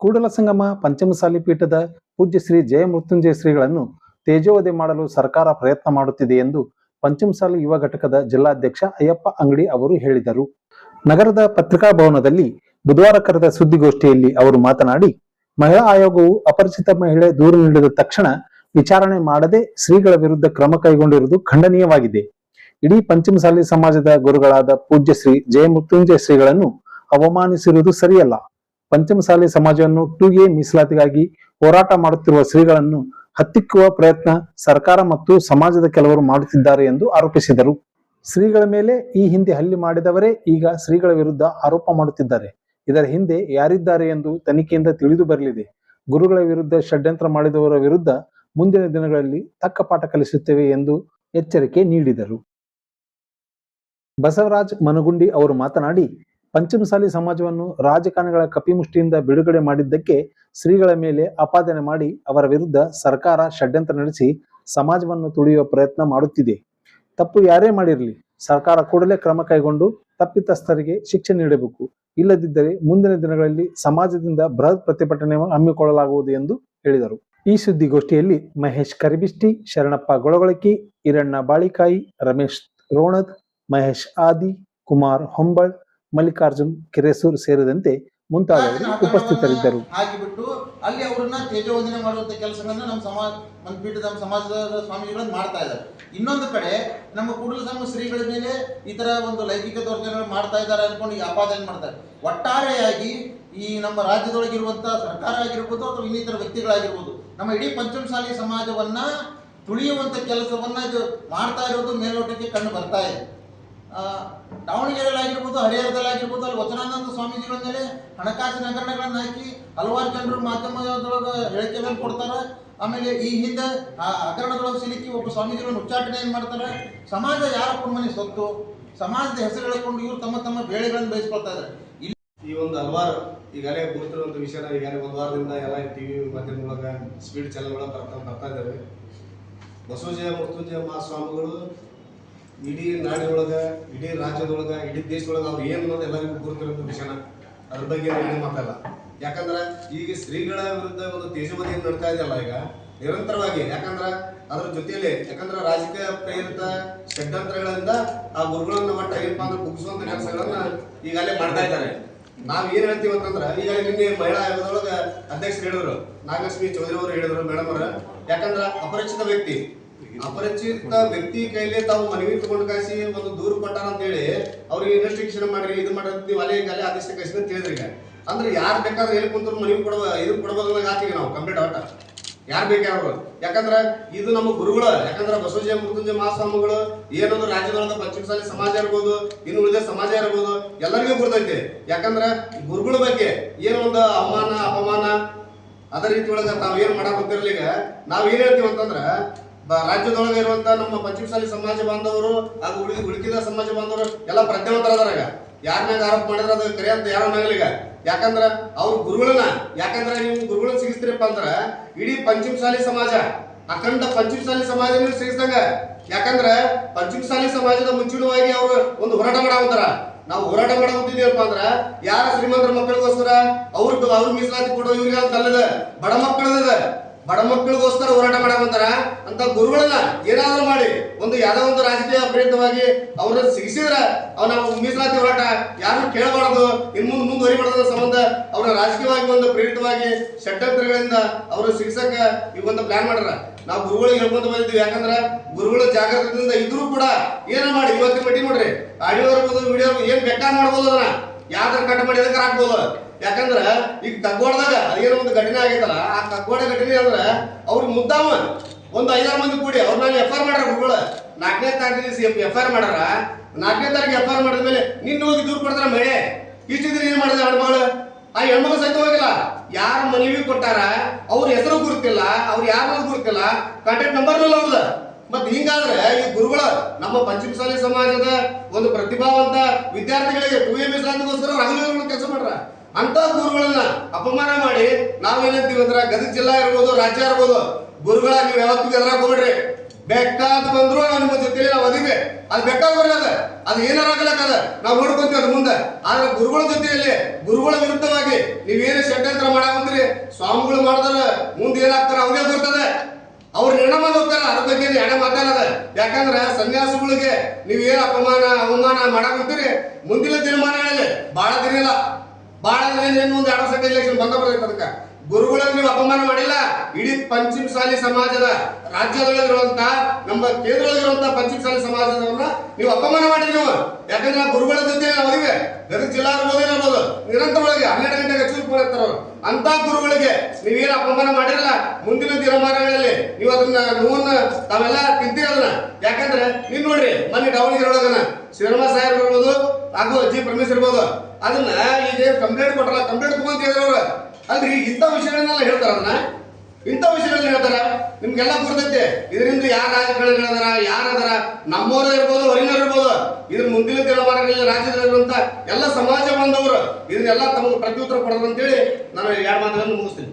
ಕೂಡಲಸಂಗಮ ಪಂಚಮಸಾಲಿ ಪೀಠದ ಪೂಜ್ಯ ಶ್ರೀ ಜಯಮೃತ್ಯುಂಜಯ ಶ್ರೀಗಳನ್ನು ತೇಜೋವಧೆ ಮಾಡಲು ಸರ್ಕಾರ ಪ್ರಯತ್ನ ಮಾಡುತ್ತಿದೆ ಎಂದು ಪಂಚಮಸಾಲಿ ಯುವ ಘಟಕದ ಜಿಲ್ಲಾಧ್ಯಕ್ಷ ಅಯ್ಯಪ್ಪ ಅಂಗಡಿ ಅವರು ಹೇಳಿದರು. ನಗರದ ಪತ್ರಿಕಾ ಭವನದಲ್ಲಿ ಬುಧವಾರ ಕರೆದ ಸುದ್ದಿಗೋಷ್ಠಿಯಲ್ಲಿ ಅವರು ಮಾತನಾಡಿ, ಮಹಿಳಾ ಆಯೋಗವು ಅಪರಿಚಿತ ಮಹಿಳೆ ದೂರು ನೀಡಿದ ತಕ್ಷಣ ವಿಚಾರಣೆ ಮಾಡದೆ ಶ್ರೀಗಳ ವಿರುದ್ಧ ಕ್ರಮ ಕೈಗೊಂಡಿರುವುದು ಖಂಡನೀಯವಾಗಿದೆ. ಇಡೀ ಪಂಚಮಸಾಲಿ ಸಮಾಜದ ಗುರುಗಳಾದ ಪೂಜ್ಯ ಶ್ರೀ ಜಯಮೃತ್ಯುಂಜಯ ಶ್ರೀಗಳನ್ನು ಅವಮಾನಿಸಿರುವುದು ಸರಿಯಲ್ಲ. ಪಂಚಮಸಾಲಿ ಸಮಾಜವನ್ನು 2A ಮೀಸಲಾತಿಗಾಗಿ ಹೋರಾಟ ಮಾಡುತ್ತಿರುವ ಶ್ರೀಗಳನ್ನು ಹತ್ತಿಕ್ಕುವ ಪ್ರಯತ್ನ ಸರ್ಕಾರ ಮತ್ತು ಸಮಾಜದ ಕೆಲವರು ಮಾಡುತ್ತಿದ್ದಾರೆ ಎಂದು ಆರೋಪಿಸಿದರು. ಶ್ರೀಗಳ ಮೇಲೆ ಈ ಹಿಂದೆ ಹಲ್ಲೆ ಮಾಡಿದವರೇ ಈಗ ಶ್ರೀಗಳ ವಿರುದ್ಧ ಆರೋಪ ಮಾಡುತ್ತಿದ್ದಾರೆ. ಇದರ ಹಿಂದೆ ಯಾರಿದ್ದಾರೆ ಎಂದು ತನಿಖೆಯಿಂದ ತಿಳಿದು ಬರಲಿದೆ. ಗುರುಗಳ ವಿರುದ್ಧ ಷಡ್ಯಂತ್ರ ಮಾಡಿದವರ ವಿರುದ್ಧ ಮುಂದಿನ ದಿನಗಳಲ್ಲಿ ತಕ್ಕ ಪಾಠ ಕಲಿಸುತ್ತೇವೆ ಎಂದು ಎಚ್ಚರಿಕೆ ನೀಡಿದರು. ಬಸವರಾಜ್ ಮನಗುಂಡಿ ಅವರು ಮಾತನಾಡಿ, ಪಂಚಮಸಾಲಿ ಸಮಾಜವನ್ನು ರಾಜಕಾರಣಿಗಳ ಕಪಿಮುಷ್ಟಿಯಿಂದ ಬಿಡುಗಡೆ ಮಾಡಿದ್ದಕ್ಕೆ ಶ್ರೀಗಳ ಮೇಲೆ ಆಪಾದನೆ ಮಾಡಿ ಅವರ ವಿರುದ್ಧ ಸರ್ಕಾರ ಷಡ್ಯಂತ್ರ ನಡೆಸಿ ಸಮಾಜವನ್ನು ತುಳಿಯುವ ಪ್ರಯತ್ನ ಮಾಡುತ್ತಿದೆ. ತಪ್ಪು ಯಾರೇ ಮಾಡಿರಲಿ ಸರ್ಕಾರ ಕೂಡಲೇ ಕ್ರಮ ಕೈಗೊಂಡು ತಪ್ಪಿತಸ್ಥರಿಗೆ ಶಿಕ್ಷೆ ನೀಡಬೇಕು. ಇಲ್ಲದಿದ್ದರೆ ಮುಂದಿನ ದಿನಗಳಲ್ಲಿ ಸಮಾಜದಿಂದ ಬೃಹತ್ ಪ್ರತಿಭಟನೆ ಹಮ್ಮಿಕೊಳ್ಳಲಾಗುವುದು ಎಂದು ಹೇಳಿದರು. ಈ ಸುದ್ದಿಗೋಷ್ಠಿಯಲ್ಲಿ ಮಹೇಶ್ ಕರಿಬಿಷ್ಟಿ, ಶರಣಪ್ಪ ಗೊಳಗೊಳಕಿ, ಈರಣ್ಣ ಬಾಳಿಕಾಯಿ, ರಮೇಶ್ ರೋಣದ್, ಮಹೇಶ್ ಆದಿ, ಕುಮಾರ್ ಹೊಂಬಳ್, ಮಲ್ಲಿಕಾರ್ಜುನ್ ಕೆರೆಸೂರ್ ಸೇರಿದಂತೆ ಮುಂತಾದವರು ಉಪಸ್ಥಿತರಿದ್ದರು. ಆಗಿಬಿಟ್ಟು ಅಲ್ಲಿ ಅವರನ್ನ ತೇಜೋವಧನೆ ಮಾಡುವಂತ ಕೆಲಸಗಳನ್ನ ನಮ್ಮ ಪೀಠದ ಸಮಾಜದ ಸ್ವಾಮಿಗಳು ಮಾಡ್ತಾ ಇದ್ದಾರೆ. ಇನ್ನೊಂದು ಕಡೆ ನಮ್ಮ ಕೂಡಲಸಂಗಮ ಶ್ರೀಗಳ ಮೇಲೆ ಈ ತರ ಒಂದು ಲೈಂಗಿಕ ದೌರ್ಜನ್ಯಗಳು ಮಾಡ್ತಾ ಇದ್ದಾರೆ ಅನ್ಕೊಂಡು ಈ ಆಪಾದನೆ ಮಾಡ್ತಾರೆ. ಒಟ್ಟಾರೆಯಾಗಿ ಈ ನಮ್ಮ ರಾಜ್ಯದೊಳಗಿರುವಂತಹ ಸರ್ಕಾರ ಆಗಿರ್ಬೋದು ಅಥವಾ ಇನ್ನಿತರ ವ್ಯಕ್ತಿಗಳಾಗಿರ್ಬೋದು ನಮ್ಮ ಇಡೀ ಪಂಚಮಸಾಲಿ ಸಮಾಜವನ್ನ ತುಳಿಯುವಂತ ಕೆಲಸವನ್ನ ಮಾಡ್ತಾ ಇರೋದು ಮೇಲ್ನೋಟಕ್ಕೆ ಕಂಡು ಬರ್ತಾ ಇದೆ. ದಾವಣಗೆರೆಯಲ್ಲಾಗಿರ್ಬೋದು, ಹರಿಹರದಲ್ಲಾಗಿರ್ಬೋದು, ಅಲ್ಲಿ ವಚನಾನಂದ ಸ್ವಾಮೀಜಿಗಳ ಮೇಲೆ ಹಣಕಾಸಿನ ಹಗರಣಗಳನ್ನ ಹಾಕಿ ಹಲವಾರು ಜನರು ಮಾಧ್ಯಮದೊಳಗೆ ಹೇಳಿಕೆಗಳನ್ನು ಕೊಡ್ತಾರೆ. ಆಮೇಲೆ ಈ ಹಿಂದೆ ಹಗರಣದೊಳಗೆ ಸಿಲುಕಿ ಒಬ್ಬ ಸ್ವಾಮೀಜಿಗಳನ್ನು ಉಚ್ಚಾಟನೆ ಏನ್ ಮಾಡ್ತಾರೆ. ಸಮಾಜ ಯಾರ ಕುಮ್ಮನಿ ಸೊತ್ತು, ಸಮಾಜದ ಹೆಸರು ಹೇಳಿಕೊಂಡು ಇವರು ತಮ್ಮ ತಮ್ಮ ಬೇಳೆಗಳನ್ನು ಬೇಯಿಸ್ಕೊಳ್ತಾ ಇದ್ದಾರೆ. ಈ ಒಂದು ಹಲವಾರು ಈಗಾಗಲೇ ಗುರುತಿರುವಂಥ ವಿಷಯನ ಈಗಾಗಲೇ ಒಂದು ವಾರದಿಂದ ಎಲ್ಲ ಟಿವಿ ಮಾಧ್ಯಮದೊಳಗೆ ಸ್ಪೀಡ್ ಚಾನಲ್ ಒಳಗೆ ಬರ್ತಾ ಇದ್ದಾವೆ. ಬಸವಜಯ ಮೃತ್ಯುಂಜಯ ಮಹಾಸ್ವಾಮಿಗಳು ಇಡೀ ನಾಡಿನೊಳಗೆ, ಇಡೀ ರಾಜ್ಯದೊಳಗೆ, ಇಡೀ ದೇಶದೊಳಗೆ ಅವ್ರು ಏನು ಅನ್ನೋದು ಎಲ್ಲರಿಗೂ ಗುರುತಿರೋದು ವಿಷಯನ, ಅದ್ರ ಬಗ್ಗೆ ಏನು ಮಾತಲ್ಲ. ಯಾಕಂದ್ರೆ ಈಗ ಶ್ರೀಗಳ ವಿರುದ್ಧ ಒಂದು ತೇಜೋವಧೆ ನಡ್ತಾ ಇದೆಯಲ್ಲ ಈಗ ನಿರಂತರವಾಗಿ. ಯಾಕಂದ್ರೆ ಅದ್ರ ಜೊತೆಯಲ್ಲಿ ಯಾಕಂದ್ರೆ ರಾಜಕೀಯ ಪ್ರೇರಿತ ಷಡ್ಯಂತ್ರಗಳಿಂದ ಆ ಗುರುಗಳನ್ನ ಮಟ್ಟ ಏನಪ್ಪಾ ಅಂದ್ರೆ ಕುಗ್ಗಿಸುವಂತ ಕೆಲಸಗಳನ್ನ ಈಗಾಗಲೇ ಮಾಡ್ತಾ ಇದ್ದಾರೆ. ನಾವ್ ಏನ್ ಹೇಳ್ತೀವಿ ಅಂತಂದ್ರೆ ಈಗ ನಿನ್ನೆ ಮಹಿಳಾ ಆಯೋಗದೊಳಗ ಅಧ್ಯಕ್ಷರು ಹೇಳಿದ್ರು, ನಾಗಲಕ್ಷ್ಮಿ ಚೌಧರಿ ಅವರು ಹೇಳಿದ್ರು ಮೇಡಮ್ ಅವ್ರ, ಯಾಕಂದ್ರ ಅಪರಿಚಿತ ವ್ಯಕ್ತಿ ಕೈಲಿ ತಾವು ಮನವಿ ತಗೊಂಡು ಕಾಯಿಸಿ ಒಂದು ದೂರು ಕೊಟ್ಟಾರ ಅಂತ ಹೇಳಿ ಅವ್ರಿಗೆ ಇನ್ವೆಸ್ಟಿಗೇಷನ್ ಮಾಡ್ರಿ, ಇದು ಮಾಡ್ರಿ, ಅಲೆ ಆದೇಶ ಕಳಿಸಿ ಅಂತ ಹೇಳಿದ್ರಿ. ಈಗ ಅಂದ್ರೆ ಯಾರು ಬೇಕಾದ್ರೆ ಹೇಳಿ ಕುಂತರು ಮನವಿ ಕೊಡಬಹುದು ಆತಿಗೆ ನಾವು ಕಂಪ್ಲೀಟ್ ಆಟ ಯಾರು ಬೇಕಾದ್ರು. ಯಾಕಂದ್ರೆ ಇದು ನಮ್ಮ ಗುರುಗಳು, ಯಾಕಂದ್ರೆ ಬಸವಜಯ ಮೃತ್ಯುಂಜಯ ಮಹಾಸ್ವಾಮಿಗಳು ಏನೊಂದು ರಾಜ್ಯದೊಳಗ ಪಂಚಮಸಾಲಿ ಸಮಾಜ ಇರ್ಬೋದು, ಇನ್ನು ಉಳಿದ ಸಮಾಜ ಇರ್ಬೋದು, ಎಲ್ಲರಿಗೂ ಗುರುತೈತೆ. ಯಾಕಂದ್ರೆ ಗುರುಗಳ ಬಗ್ಗೆ ಏನೋ ಒಂದು ಅವಮಾನ ಅಪಮಾನ ಅದೇ ರೀತಿ ಒಳಗ ತಾವ್ ಏನ್ ಮಾಡಕ್ ಗೊತ್ತಿರ್ಲಿ. ಈಗ ನಾವ್ ಏನ್ ಹೇಳ್ತೀವಿ ಅಂತಂದ್ರ ರಾಜ್ಯದೊಳಗೆ ಇರುವಂತ ನಮ್ಮ ಪಂಚಮಸಾಲಿ ಸಮಾಜ ಬಾಂಧವರು ಹಾಗೂ ಉಳಿದ ಸಮಾಜ ಬಾಂಧವರು ಎಲ್ಲ ಪ್ರಜ್ಞಾವಂತರದಾಗ ಯಾರನ್ನಾಗ ಆರೋಪ ಮಾಡಿದ್ರೆ ಅದು ಕರೆ ಅಂತ ಯಾರು ಅನ್ನಂಗಿಲ್ಲ. ಯಾಕಂದ್ರ ಅವ್ರ ಗುರುಗಳನ್ನ, ಯಾಕಂದ್ರೆ ನೀವು ಗುರುಗಳನ್ನ ಸಿಗಿಸ್ತೀರಪ್ಪ ಅಂದ್ರ ಇಡೀ ಪಂಚಮಸಾಲಿ ಸಮಾಜ, ಅಖಂಡ ಪಂಚಮಸಾಲಿ ಸಮಾಜ ನೀವು ಸಿಗಿಸ್ದಂಗ. ಯಾಕಂದ್ರ ಪಂಚಮಸಾಲಿ ಸಮಾಜದ ಮುಂಚೂಣವಾಗಿ ಅವರು ಒಂದು ಹೋರಾಟ ಮಾಡಾವಂತಾರ. ನಾವು ಹೋರಾಟ ಮಾಡಾವಂತಿದೀವಪ್ಪ ಅಂದ್ರ ಯಾರ ಶ್ರೀಮಂತರ ಮಕ್ಕಳಿಗೋಸ್ಕರ ಅವ್ರ ಮೀಸಲಾತಿ ಕೊಡೋ ಇವ್ರಿಗೆ ಅಂತಲ್ಲದ ಬಡ ಮಕ್ಕಳಿಗೋಸ್ಕರ ಹೋರಾಟ ಮಾಡಾವಂತಾರ. ಅಂತ ಗುರುಗಳನ್ನ ಏನಾದ್ರೂ ಮಾಡಿ ಒಂದು ಯಾವ್ದೋ ಒಂದು ರಾಜಕೀಯ ಪ್ರೇರಿತವಾಗಿ ಅವ್ರನ್ನ ಸಿಗಿಸಿದ್ರ ನಾವು ಮೀಸಲಾತಿ ಹೋರಾಟ ಯಾರು ಕೇಳಬಾರದು, ಇನ್ ಮುಂದುವರಿಬಾರ್ದ ಸಂಬಂಧ ಅವ್ರ ರಾಜಕೀಯವಾಗಿ ಒಂದು ಪ್ರೇರಿತವಾಗಿ ಷಡ್ಯಂತ್ರಗಳಿಂದ ಅವ್ರ ಸಿಗಿಸಕ ಈ ಒಂದು ಪ್ಲಾನ್ ಮಾಡ್ಯಾರ. ನಾವು ಗುರುಗಳಿಗೆ ಹೇಳ್ಕೊಂತ ಬಂದಿದ್ದೀವಿ. ಯಾಕಂದ್ರ ಗುರುಗಳ ಜಾಗೃತಿಯಿಂದ ಇದ್ರು ಕೂಡ ಏನ ಮಾಡಿ ಇವತ್ತಿನ ಮಟ್ಟಿಗೆ ನೋಡ್ರಿ ಆಡಿಯೋ ಇರ್ಬೋದು, ವಿಡಿಯೋ ಏನ್ ಬೇಕಾದ್ ಮಾಡ್ಬೋದು, ಅದನ್ನ ಯಾವ್ದಾರ ಕಟ್ ಮಾಡಿ ಅದಕ್ಕೆ ಹಾಕ್ಬೋದು. ಯಾಕಂದ್ರ ಈಗ ತಗ್ಗೋಡದಾಗ ಅದೇನೋ ಒಂದು ಘಟನೆ ಆಗೈತಲ್ಲ, ಆ ತಗ್ಗೋಡ ಘಟನೆ ಅಂದ್ರ ಅವ್ರಿಗೆ ಮುದ್ದಾಮ ಒಂದು 5-6 ಮಂದಿ ಕೂಡಿ ಅವ್ರ ಮೇಲೆ FIR ಮಾಡ್ಯಾರ ಗುರುಗಳು. 4ನೇ ತಾರೀಕು FIR ಮಾಡ್ಯಾರ. 4ನೇ ತಾರೀಕು FIR ಮಾಡಿದ್ಮೇಲೆ ನಿನ್ನ ಹೋಗಿ ದೂರ ಕೊಡ್ತಾರ ಮಳೆ ಇಷ್ಟು ದಿನ ಏನ್ ಮಾಡಿದ ಹೆಣ್ಮಗಳು, ಆ ಹೆಣ್ಮಗಳು ಸಹಿತ ಹೋಗಿಲ್ಲ. ಯಾರ ಮನವಿ ಕೊಟ್ಟಾರ ಅವ್ರ ಹೆಸರು ಗುರುತಿಲ್ಲ, ಅವ್ರು ಯಾರು ಗುರುತಿಲ್ಲ, ಕಾಂಟ್ಯಾಕ್ಟ್ ನಂಬರ್ ಅವ್ರದ. ಮತ್ ಹಿಂಗಾದ್ರೆ ಈ ಗುರುಗಳು ನಮ್ಮ ಪಂಚಮಸಾಲಿ ಸಮಾಜದ ಒಂದು ಪ್ರತಿಭಾವಂತ ವಿದ್ಯಾರ್ಥಿಗಳಿಗೆ 2A ಮೀಸಲಾತಿಗೋಸ್ಕರ ಹಗಲು ಕೆಲಸ ಮಾಡ್ರ. ಅಂತ ಗುರುಗಳನ್ನ ಅಪಮಾನ ಮಾಡಿ ನಾವೇನಂತೀವಿ ಅಂದ್ರ ಗದಗ ಜಿಲ್ಲಾ ಇರ್ಬೋದು, ರಾಜ್ಯ ಇರ್ಬೋದು, ಗುರುಗಳ ನೀವು ಯಾವತ್ತಿಗೂ ಎದುರಾಗ ಹೋಗ್ಬೇಡ್ರಿ. ಬೇಕಾದ ಬಂದ್ರು ನಾವು ನಿಮ್ಮ ಜೊತೆಲಿ ನಾವು ಅದಿವೆ. ಅದು ಬೇಕಾದ ಬರಲ್ಲ, ಅದು ಏನಾರ ಆಗಲಕ್ಕದ ನಾವು ನೋಡ್ಕೊಂತೀವಿ ಅದು ಮುಂದೆ. ಆದ್ರೆ ಗುರುಗಳ ಜೊತೆಯಲ್ಲಿ ಗುರುಗಳ ವಿರುದ್ಧವಾಗಿ ನೀವೇನು ಷಡ್ಯಂತ್ರ ಮಾಡಾಕಂದ್ರಿ ಸ್ವಾಮಿಗಳು ಮಾಡಿದ್ರೆ ಮುಂದೆ ಏನಾಗ್ತಾರ ಅವ್ರಿಗೆ ಬರ್ತದೆ, ಅವ್ರು ನಿರ್ಣಯ ಮಾಡಿ ಹೋಗ್ತಾರ. ಅದ್ರ ಬಗ್ಗೆ ಎಡೆ ಮಾತಾಡದ. ಯಾಕಂದ್ರೆ ಸನ್ಯಾಸಿಗಳಿಗೆ ನೀವೇನು ಅವಮಾನ ಮಾಡಾಕಂತೀರಿ ಮುಂದಿನ ದಿನಮಾನಗಳಲ್ಲಿ ಬಹಳ ದಿನ ಇಲ್ಲ, ಬಹಳ ದಿನ ಒಂದು 2 ವರ್ಷ ಇಲೆಕ್ಷನ್ ಬಂದ ಬರ್ತೈತೆ. ಅದಕ್ಕೆ ಗುರುಗಳನ್ನು ನೀವು ಅಪಮಾನ ಮಾಡಿಲ್ಲ. ಇಡೀ ಪಂಚಮಸಾಲಿ ಸಮಾಜದ ರಾಜ್ಯದೊಳಗಿರುವಂತ ನಮ್ಮ ಕೇಂದ್ರದೊಳಗಿರುವಂತಹ ಪಂಚಮಸಾಲಿ ಸಮಾಜದವ್ರನ್ನ ನೀವು ಅಪಮಾನ ಮಾಡಿದ್ರಿ ನೀವು. ಯಾಕಂದ್ರೆ ನಾವು ಗುರುಗಳ ಜೊತೆ ನಾವು ಅದಿವೆ. ಗದಗ ಜಿಲ್ಲಾ ಇರ್ಬೋದು ನಿರಂತರವಾಗಿ 12 ಗಂಟೆಗೆ ಚೂರು ಮಾಡ್ತಾರ ಅವರು. ಅಂತ ಗುರುಗಳಿಗೆ ನೀವೇನು ಅಪಮಾನ ಮಾಡಿರಲ್ಲ, ಮುಂದಿನ ದಿನಮಾನಗಳಲ್ಲಿ ನೀವು ಅದನ್ನ ನೋವನ್ನ ತಾವೆಲ್ಲ ತಿಂತೀರಿ ಅದನ್ನ. ಯಾಕಂದ್ರೆ ನೀನ್ ನೋಡ್ರಿ ಮೊನ್ನೆ ದಾವಣಗೆರೆ ಒಳಗನ ಶ್ರೀನಿವಾಸ ಸಾಹೇಬ್ ಇರ್ಬೋದು ಹಾಗೂ ಜಿ ಪರಮೇಶ್ ಇರ್ಬೋದು, ಅದನ್ನ ಈಗ ಕಂಪ್ಲೇಂಟ್ ಕೊಟ್ಟಲ್ಲ, ಕಂಪ್ಲೇಂಟ್ ತಗೊಂತಿದ್ರು ಅವ್ರು. ಅಲ್ರಿ ಇಂಥ ವಿಷಯಗಳನ್ನೆಲ್ಲ ಹೇಳ್ತಾರ, ಅದನ್ನ ಇಂಥ ವಿಷಯಗಳನ್ನ ಹೇಳ್ತಾರ. ನಿಮ್ಗೆಲ್ಲ ಗುರ್ತೈತೆ ಇದರಿಂದ ಯಾರ ರಾಜಕಾರಣಿಗಳದಾರ, ಯಾರದಾರ, ನಮ್ಮವರೇ ಇರ್ಬೋದು ಹೊರಗಿನವ್ರು ಇರ್ಬೋದು. ಇದ್ರ ಮುಂದಿನ ದಿನಮಾನಗಳಲ್ಲಿ ರಾಜ್ಯದಲ್ಲಿರುವಂತ ಎಲ್ಲ ಸಮಾಜ ಬಾಂಧವರು ಇದನ್ನೆಲ್ಲ ತಮಗೆ ಪ್ರತ್ಯುತ್ತರ ಕೊಡೋದು ಅಂತೇಳಿ ನಾನು 2 ಮಾತುಗಳನ್ನು ಮುಗಿಸ್ತೀನಿ.